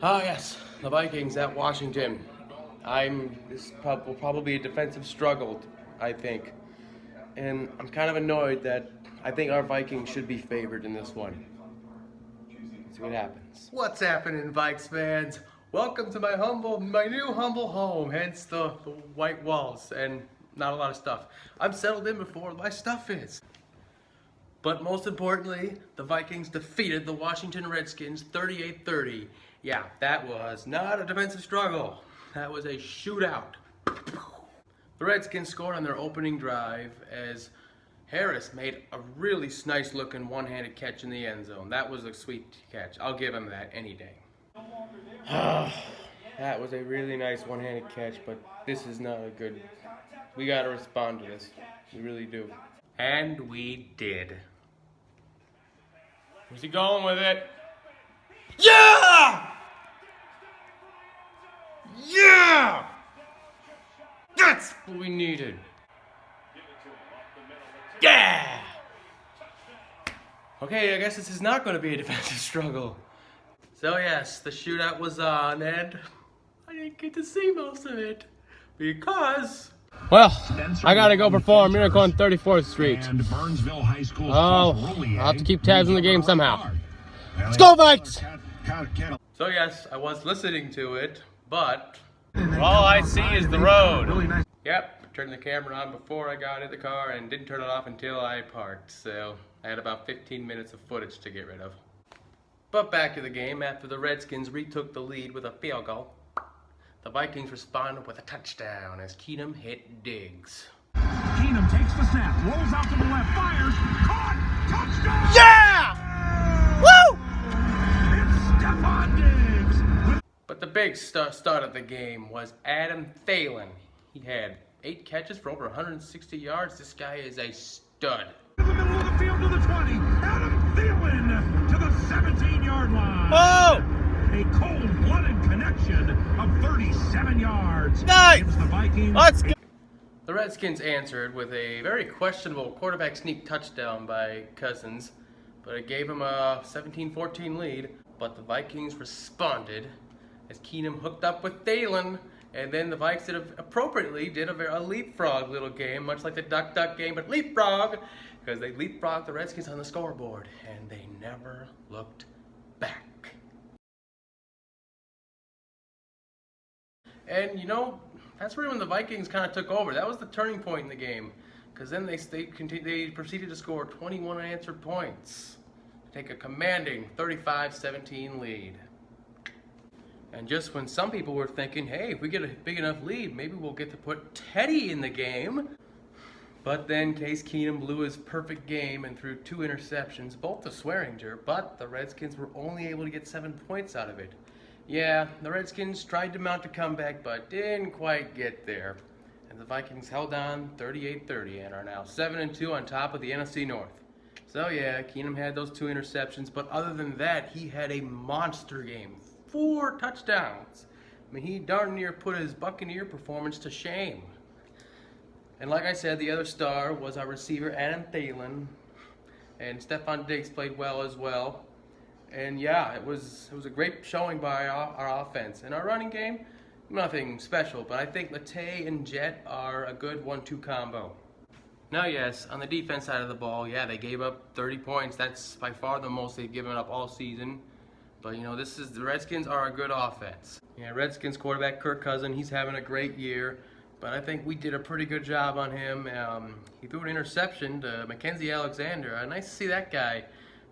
Oh yes, the Vikings at Washington. This will probably be a defensive struggle, I think. And I'm kind of annoyed that I think our Vikings should be favored in this one. Let's see what happens. What's happening, Vikes fans? Welcome to my new humble home, hence the white walls and not a lot of stuff. I'm settled in before my stuff is. But most importantly, the Vikings defeated the Washington Redskins 38-30. Yeah, that was not a defensive struggle. That was a shootout. The Redskins scored on their opening drive as Harris made a really nice looking one-handed catch in the end zone. That was a sweet catch. I'll give him that any day. That was a really nice one-handed catch, but this is not a good... We got to respond to this. We really do. And we did. Where's he going with it? Yeah! Yeah! That's what we needed. Yeah! Okay, I guess this is not going to be a defensive struggle. So yes, the shootout was on, and I didn't get to see most of it because... Well, I gotta go perform Miracle on 34th Street. Oh, I'll have to keep tabs on the game somehow. Let's go, Vikes! So yes, I was listening to it, but all I see is the road. Yep, turned the camera on before I got in the car and didn't turn it off until I parked. So I had about 15 minutes of footage to get rid of. But back to the game, after the Redskins retook the lead with a field goal, the Vikings responded with a touchdown as Keenum hit Diggs. Keenum takes the snap, rolls out to the left, fires, caught, touchdown! Yeah! Woo! It's Stephon Diggs! But the big start of the game was Adam Thielen. He had 8 catches for over 160 yards. This guy is a stud. To the middle of the field to the 20, Adam Thielen to the 17-yard line. Oh! A cold-blooded connection of 37 yards. Nice! Gives the Vikings. Let's go! The Redskins answered with a very questionable quarterback sneak touchdown by Cousins, but it gave him a 17-14 lead. But the Vikings responded as Keenum hooked up with Thielen, and then the Vikes did a leapfrog little game, much like the duck game, but leapfrog, because they leapfrogged the Redskins on the scoreboard, and they never looked back. And, you know, that's really when the Vikings kind of took over. That was the turning point in the game. Because then they proceeded to score 21 unanswered points. To take a commanding 35-17 lead. And just when some people were thinking, hey, if we get a big enough lead, maybe we'll get to put Teddy in the game. But then Case Keenum blew his perfect game and threw 2 interceptions, both to Swearinger. But the Redskins were only able to get 7 points out of it. Yeah, the Redskins tried to mount a comeback, but didn't quite get there. And the Vikings held on 38-30 and are now 7-2 on top of the NFC North. So yeah, Keenum had those 2 interceptions, but other than that, he had a monster game. 4 touchdowns. I mean, he darn near put his Buccaneer performance to shame. And like I said, the other star was our receiver, Adam Thielen. And Stephon Diggs played well as well. And yeah, it was a great showing by our offense. And our running game, nothing special, but I think Latte and Jet are a good 1-2 combo. Now yes, on the defense side of the ball, yeah, they gave up 30 points. That's by far the most they've given up all season. But you know, the Redskins are a good offense. Yeah, Redskins quarterback Kirk Cousins, he's having a great year. But I think we did a pretty good job on him. He threw an interception to Mackenzie Alexander. Nice to see that guy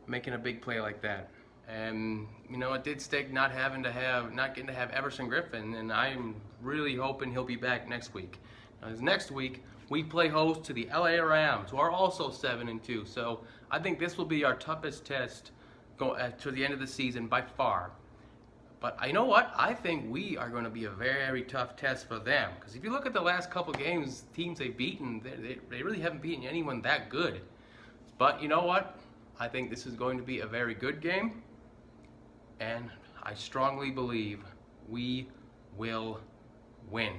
making a big play like that. And you know, it did stick not getting to have Everson Griffin, and I'm really hoping he'll be back next week. Now, next week we play host to the LA Rams, who are also 7-2. So I think this will be our toughest test to the end of the season by far. But you know what? I think we are going to be a very tough test for them. Because if you look at the last couple games, teams they've beaten, they really haven't beaten anyone that good. But you know what? I think this is going to be a very good game. And I strongly believe we will win.